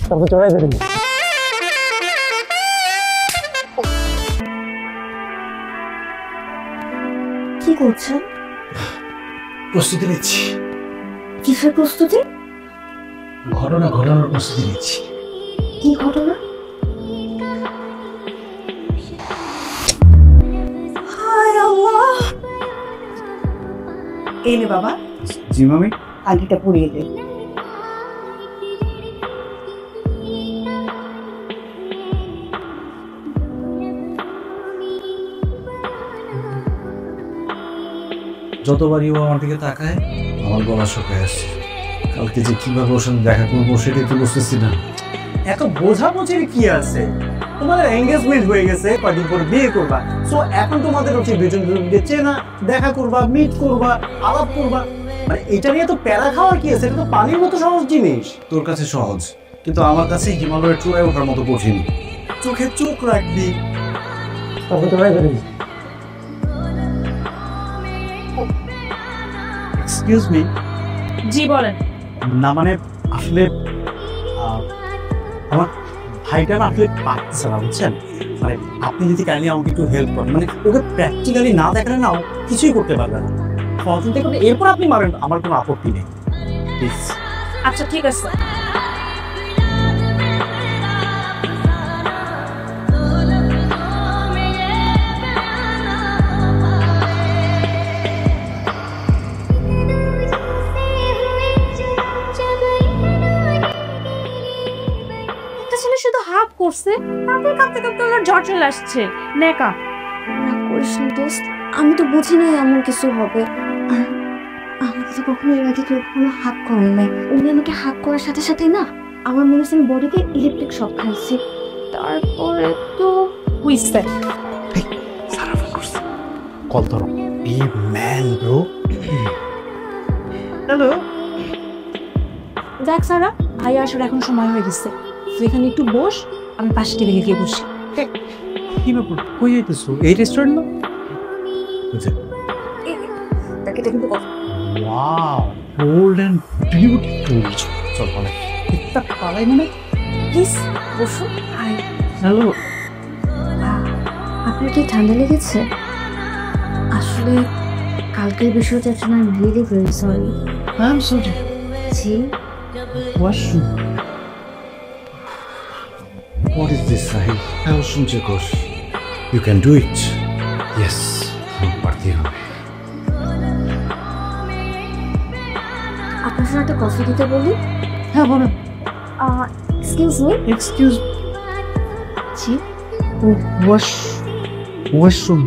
তারপর চড়াই দেবেন। কি করছেন? প্রস্তুতি নিচ্ছি। কিসের প্রস্তুতি? ঘটনা ঘটানোর প্রস্তুতি নিচ্ছি। কি ঘটনা? হায় আল্লাহ! এই নে বাবা। জি মামি। আংটিটা পরিয়ে দে। যতবারই ও আমার দিকে তাকায় আমার গলা শুকায় আসছে। কালকে যে কিভাবে ওর সাথে দেখা করবো সেটাই তো বুঝতেছি না। এত বোঝাবুঝির কি আছে? তোমাদের এঙ্গেজমেন্ট হয়ে গেছে, কয়েকদিন পরে বিয়ে করবা। সো এখন তোমাদের উচিত দুজনকে চেনা, দেখা করবা, মিট করবা, আলাপ করবা। মানে এটা নিয়ে তো প্যারা খাওয়ার কি আছে? এটা তো পানির মতো সহজ জিনিস। তোর কাছে সহজ, কিন্তু আমার কাছে হিমালয়ের চূড়ায় ওঠার মতো কঠিন। চোখে চোখ রাখবি, তখন তো হয়ে যাবে। Excuse me. জি বলেন। না মানে আসলে আমার ভাইটা না আসলে পারতেছে না, বুঝছেন? মানে আপনি যদি কাইন্ডলি আমাকে একটু হেল্প করেন, মানে ওকে প্র্যাকটিক্যালি না দেখালে না ও কিছুই করতে পারবে না। সহযোগিতা করলে এরপর আপনি মারেন, আমার কোনো আপত্তি নেই, প্লিজ। আচ্ছা ঠিক আছে। শুধু হাফ করছে, তারপর কাঁপতে কাঁপতে ওর জ্বর চলে আসছে। নেকা রাগ করিস না দোস্ত, আমি তো বুঝি নাই এমন কিছু হবে। আমাকে তো কখনো এর আগে কেউ কখনো হাক করে নাই। উনি আমাকে হাক করার সাথে সাথেই না আমার মনে হচ্ছে বডিতে ইলেকট্রিক শক খাইছি। তারপরে তো হুইসে সারা ফোন করছে, কল ধরো। Be man bro. হ্যালো। দেখ সারা, ভাই আসার এখন সময় হয়ে গেছে। তুই এখানে একটু বস, আমি পাশে টেবিলে গিয়ে বসি। কি ব্যাপার, কই যাইতেছো? এই রেস্টুরেন্ট না? তাকে কিন্তু ওয়াও, বোল্ড এন্ড বিউটিফুল। চল বলে এটা পালাই মানে। প্লিজ বসো। হাই। হ্যালো। আপনার কি ঠান্ডা লেগেছে? আসলে কালকের বিষয়টা জন্য I am really very sorry. I am sorry. G. Washroom. What is this, Sahil? Washroom check kor. You can do it. Yes. পারতে হবে। আপনার সাথে একটা কফি দিতে বলি? হ্যাঁ বলুন। Excuse me. এক্সকিউজ। জি। ওয়াশরুম।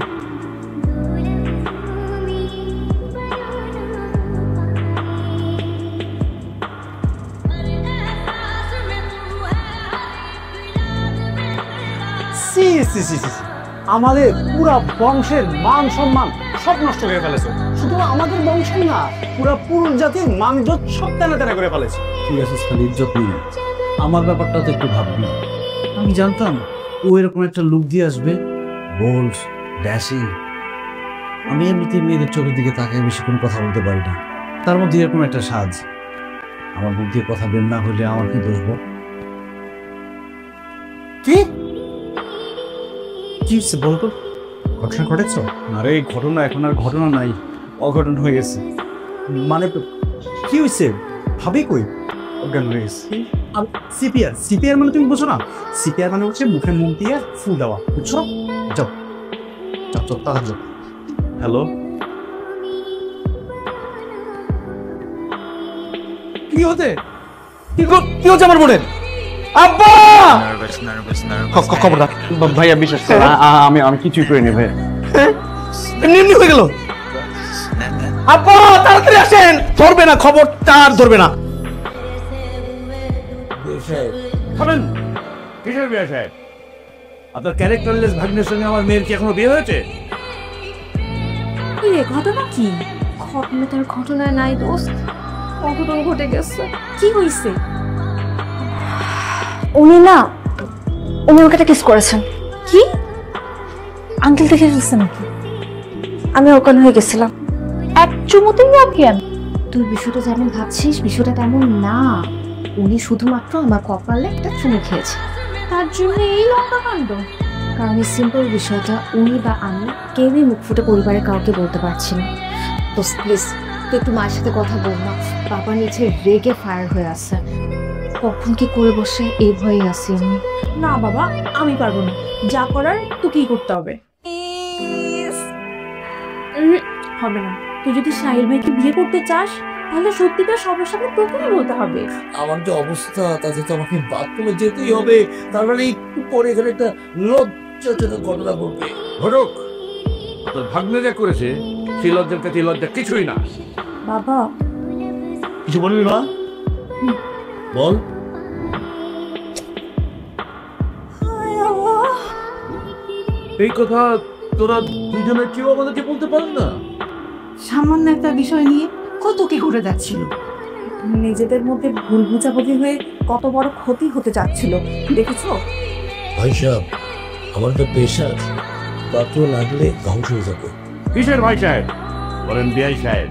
আমাদের পুরা বংশের মান সম্মান সব নষ্ট করে ফেলেছে। শুধু আমাদের বংশের না, পুরা পুরুষ জাতির মান ইজ্জত সব তেনা তেনা করে ফেলেছে। ঠিক আছে, খালি ইজ্জত নিয়ে আমার ব্যাপারটা তো একটু ভাববি। আমি জানতাম ও এরকম একটা লুক দিয়ে আসবে, বোল্ড, ড্যাশিং। আমি এমনিতে মেয়েদের চোখের দিকে তাকায় বেশি কোনো কথা বলতে পারি না, তার মধ্যে এরকম একটা সাজ। আমার মুখ দিয়ে কথা বের না হলে আমার কি দোষ বল? কি কি বলতো? ঘটনা ঘটেছ? আরে এই ঘটনা এখন আর ঘটনা নাই, অঘটন হয়ে গেছে। মানে কি হয়েছে? ভাবি কই? অজ্ঞান হয়ে গেছে। সিপিআর। সিপিআর মানে তুমি বুঝো না? সিপিআর মানে হচ্ছে মুখে মুখ দিয়ে ফুল দেওয়া, বুঝছো? যাও যাও যাও তাড়াতাড়ি যাও। হ্যালো, কি হতে? কি হচ্ছে আমার বোনের? আব্বা! খবরদার ভাইয়া, বিশ্বাস করো আমি কিছুই করিনি ভাইয়া। এমনি হয়ে গেল। আব্বা তাড়াতাড়ি আসেন, ধরবে না, খবরটা আর ধরবে না। খাবেন কিসের বিয়ে সাহেব? আপনার ক্যারেক্টারলেস ভাগ্নের সঙ্গে আমার মেয়ের কি এখনো বিয়ে হয়েছে? কি রে, ঘটনা কি? ঘটনা তার ঘটনা নাই দোস্ত, অঘটন ঘটে গেছে। কি হয়েছে? উনি আমাকে একটা কিস করেছেন। কি? আঙ্কেল দেখে ফেলছে নাকি? আমি অজ্ঞান হয়ে গেছিলাম। এক চুমুতেই অজ্ঞান? তুই বিষয়টা যেমন ভাবছিস বিষয়টা তেমন না। উনি শুধুমাত্র আমার কপালে একটা চুমু খেয়েছে। তার জন্য এই লঙ্কা কাণ্ড। কারণ এই সিম্পল বিষয়টা উনি বা আমি কেউই মুখ ফুটে পরিবারের কাউকে বলতে পারছি না। তো প্লিজ তুই একটু মায়ের সাথে কথা বল না, বাবা নিচে রেগে ফায়ার হয়ে আছে, কখন কি করে বসে এই ভয়ে আছি আমি। না বাবা, আমি পারবো না, যা করার তোকেই করতে হবে। হবে না, তুই যদি সাহিল ভাইকে বিয়ে করতে চাস তাহলে সত্যিকার সবার সামনে তোকেই বলতে হবে। আমার যে অবস্থা তাতে তো আমাকে বাথরুমে যেতেই হবে, তার মানে একটু পরে এখানে একটা লজ্জাজনক ঘটনা ঘটবে। ঘটুক, তোর ভাগ্নে যা করেছে সেই লজ্জার কাছে লজ্জা কিছুই না। বাবা, কিছু বলবি মা? বল। এই কথা তোরা দুজনে কেউ আমাদেরকে বলতে পারেন না? সামান্য একটা বিষয় নিয়ে কত কি ঘুরে যাচ্ছিল। নিজেদের মধ্যে ভুল বুঝাবুঝি হয়ে কত বড় ক্ষতি হতে যাচ্ছিল দেখেছো? ভাই সাহেব, আমার তো প্রেশার, বাথরু লাগলে ধ্বংস হয়ে যাবে। কিসের ভাই সাহেব? বলেন বিআই সাহেব।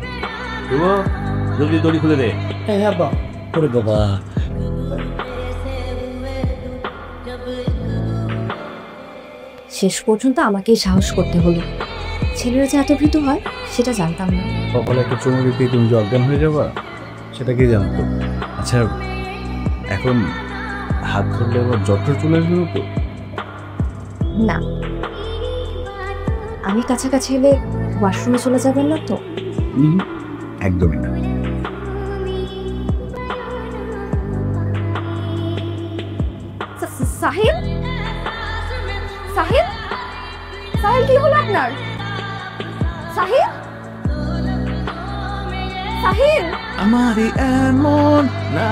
তবু জলদি দড়ি খুলে দে। হ্যাঁ বা করে বাবা। শেষ পর্যন্ত আমাকেই সাহস করতে হলো। ছেলেরা যে এত ভীতু হয় সেটা জানতাম না। সকালে একটা চুমু দিতেই তুমি যে অজ্ঞান হয়ে যাবা সেটা কে জানতো? আচ্ছা, এখন হাত ধরলে আবার জ্বর চলে আসবে না তো? না, আমি কাছাকাছি এলে ওয়াশরুমে চলে যাবেন না তো? একদমই না। সাহিল, সাহিল, সাহিল কি হলো আপনার? সাহিল, সাহিল। আমার এমন না